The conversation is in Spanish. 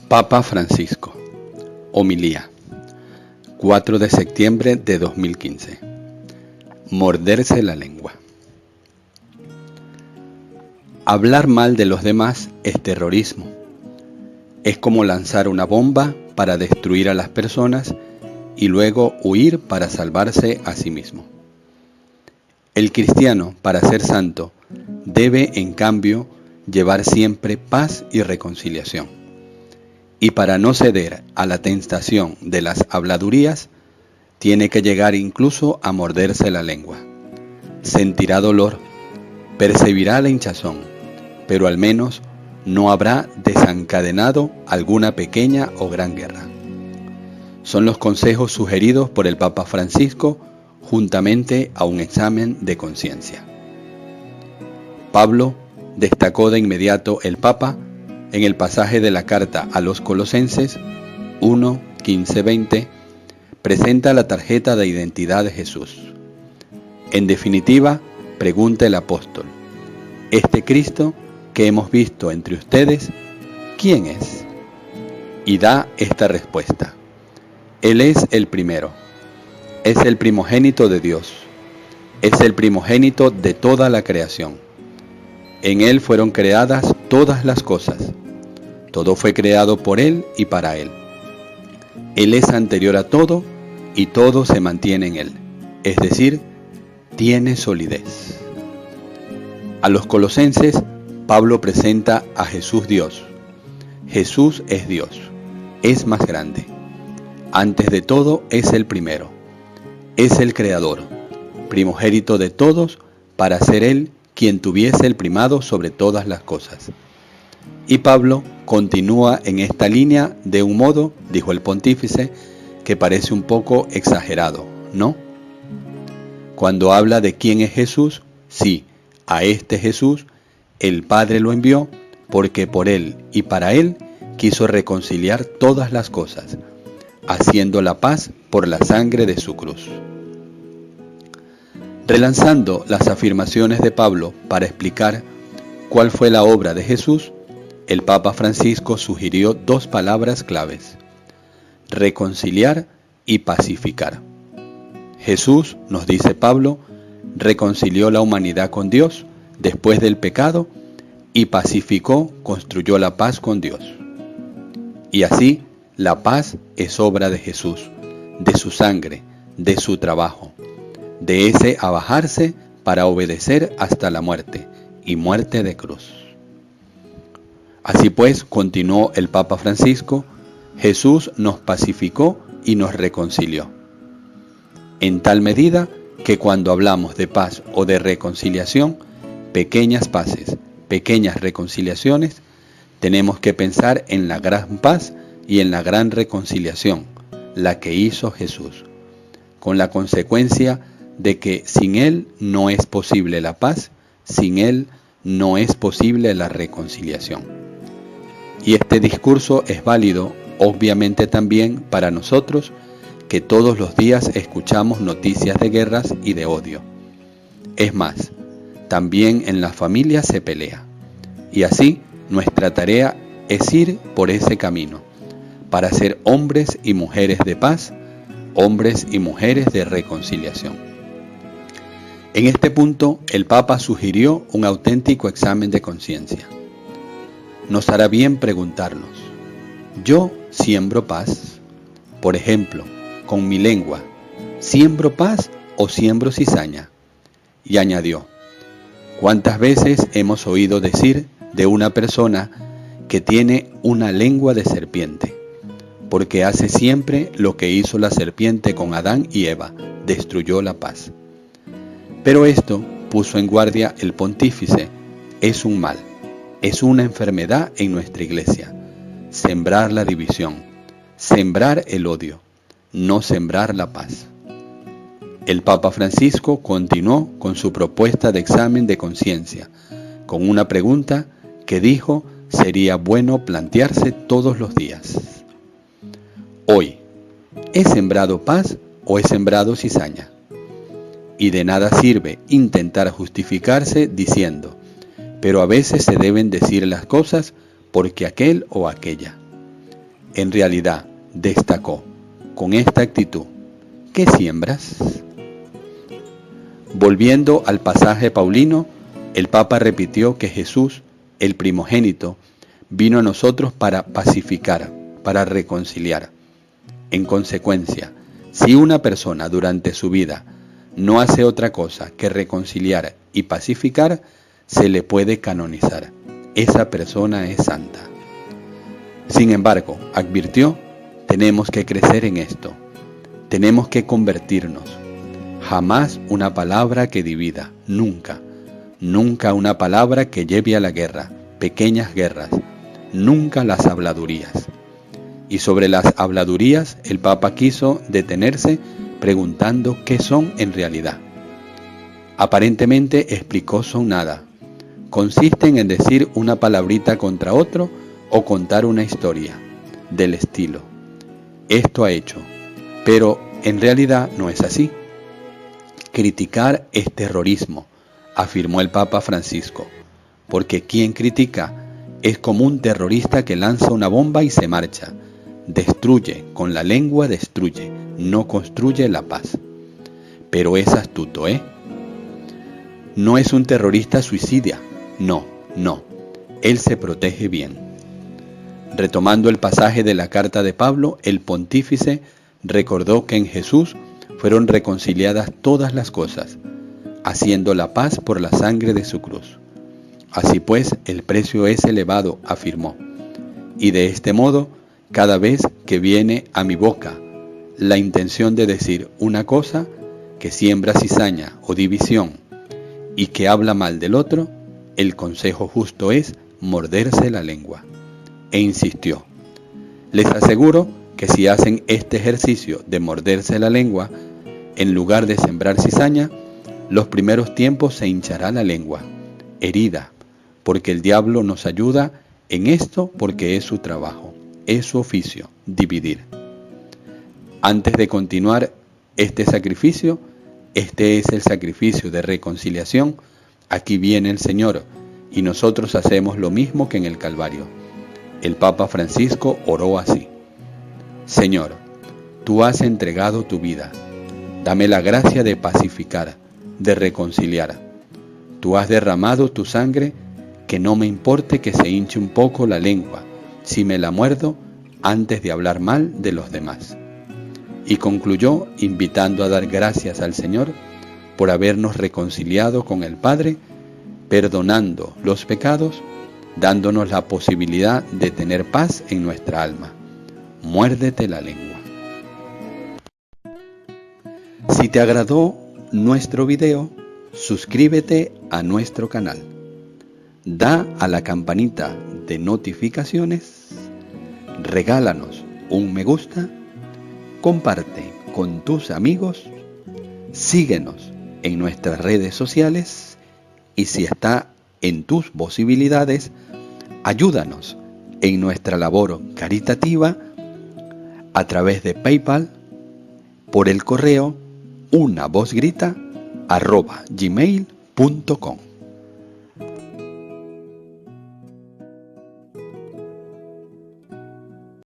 Papa Francisco. Homilía. 4 de septiembre de 2015. Morderse la lengua. Hablar mal de los demás es terrorismo. Es como lanzar una bomba para destruir a las personas y luego huir para salvarse a sí mismo. El cristiano, para ser santo, debe, en cambio, llevar siempre paz y reconciliación. Y para no ceder a la tentación de las habladurías, tiene que llegar incluso a morderse la lengua. Sentirá dolor, percibirá la hinchazón, pero al menos no habrá desencadenado alguna pequeña o gran guerra. Son los consejos sugeridos por el Papa Francisco juntamente a un examen de conciencia. Pablo destacó de inmediato el Papa en el pasaje de la carta a los Colosenses 1, 15, 20, presenta la tarjeta de identidad de Jesús. En definitiva, pregunta el apóstol: ¿este Cristo que hemos visto entre ustedes, quién es? Y da esta respuesta: Él es el primero, es el primogénito de Dios, es el primogénito de toda la creación. En Él fueron creadas todas las cosas, todo fue creado por Él y para Él. Él es anterior a todo y todo se mantiene en Él, es decir, tiene solidez. A los colosenses, Pablo presenta a Jesús Dios. Jesús es Dios, es más grande. Antes de todo es el primero, es el creador, primogénito de todos, para ser Él quien tuviese el primado sobre todas las cosas. Y Pablo continúa en esta línea de un modo, dijo el pontífice, que parece un poco exagerado, ¿no? Cuando habla de quién es Jesús, sí, a este Jesús el Padre lo envió porque por Él y para Él quiso reconciliar todas las cosas, haciendo la paz por la sangre de su cruz. Relanzando las afirmaciones de Pablo para explicar cuál fue la obra de Jesús, el Papa Francisco sugirió dos palabras claves: reconciliar y pacificar. Jesús, nos dice Pablo, reconcilió la humanidad con Dios después del pecado y pacificó, construyó la paz con Dios. Y así, la paz es obra de Jesús, de su sangre, de su trabajo, de ese abajarse para obedecer hasta la muerte, y muerte de cruz. Así pues, continuó el Papa Francisco, Jesús nos pacificó y nos reconcilió. En tal medida que cuando hablamos de paz o de reconciliación, pequeñas paces, pequeñas reconciliaciones, tenemos que pensar en la gran paz y en la gran reconciliación, la que hizo Jesús, con la consecuencia de que sin Él no es posible la paz, sin Él no es posible la reconciliación. Y este discurso es válido, obviamente, también para nosotros, que todos los días escuchamos noticias de guerras y de odio. Es más, también en la familia se pelea. Y así, nuestra tarea es ir por ese camino, para ser hombres y mujeres de paz, hombres y mujeres de reconciliación. En este punto, el Papa sugirió un auténtico examen de conciencia. Nos hará bien preguntarnos: ¿yo siembro paz? Por ejemplo, con mi lengua, ¿siembro paz o siembro cizaña? Y añadió: ¿cuántas veces hemos oído decir de una persona que tiene una lengua de serpiente, porque hace siempre lo que hizo la serpiente con Adán y Eva, destruyó la paz? Pero esto, puso en guardia el pontífice, es un mal, es una enfermedad en nuestra iglesia. Sembrar la división, sembrar el odio, no sembrar la paz. El Papa Francisco continuó con su propuesta de examen de conciencia, con una pregunta que dijo sería bueno plantearse todos los días. Hoy, ¿he sembrado paz o he sembrado cizaña? Y de nada sirve intentar justificarse diciendo: pero a veces se deben decir las cosas porque aquel o aquella. En realidad, destacó, con esta actitud, ¿qué siembras? Volviendo al pasaje paulino, el Papa repitió que Jesús, el primogénito, vino a nosotros para pacificar, para reconciliar. En consecuencia, si una persona durante su vida no hace otra cosa que reconciliar y pacificar, se le puede canonizar. Esa persona es santa. Sin embargo, advirtió, tenemos que crecer en esto. Tenemos que convertirnos. Jamás una palabra que divida, nunca. Nunca una palabra que lleve a la guerra, pequeñas guerras. Nunca las habladurías. Y sobre las habladurías, el Papa quiso detenerse preguntando qué son en realidad. Aparentemente explicó son nada. Consisten en decir una palabrita contra otro o contar una historia, del estilo. Esto ha hecho, pero en realidad no es así. Criticar es terrorismo, afirmó el Papa Francisco, porque quien critica es como un terrorista que lanza una bomba y se marcha. Destruye, con la lengua destruye, no construye la paz. Pero es astuto, ¿eh? No es un terrorista suicida, no. Él se protege bien. Retomando el pasaje de la carta de Pablo, el pontífice recordó que en Jesús fueron reconciliadas todas las cosas, haciendo la paz por la sangre de su cruz. Así pues, el precio es elevado, afirmó, y de este modo, cada vez que viene a mi boca la intención de decir una cosa que siembra cizaña o división y que habla mal del otro, el consejo justo es morderse la lengua. E insistió, les aseguro que si hacen este ejercicio de morderse la lengua, en lugar de sembrar cizaña, los primeros tiempos se hinchará la lengua, herida, porque el diablo nos ayuda en esto porque es su trabajo, es su oficio, dividir. Antes de continuar este sacrificio, este es el sacrificio de reconciliación, aquí viene el Señor, y nosotros hacemos lo mismo que en el Calvario. El Papa Francisco oró así: Señor, tú has entregado tu vida, dame la gracia de pacificar, de reconciliar. Tú has derramado tu sangre, que no me importe que se hinche un poco la lengua, si me la muerdo antes de hablar mal de los demás. Y concluyó invitando a dar gracias al Señor por habernos reconciliado con el Padre, perdonando los pecados, dándonos la posibilidad de tener paz en nuestra alma. Muérdete la lengua. Si te agradó nuestro video, suscríbete a nuestro canal. Da a la campanita de notificaciones, regálanos un me gusta, comparte con tus amigos, síguenos en nuestras redes sociales y si está en tus posibilidades, ayúdanos en nuestra labor caritativa a través de PayPal, por el correo unavozgrita@gmail.com.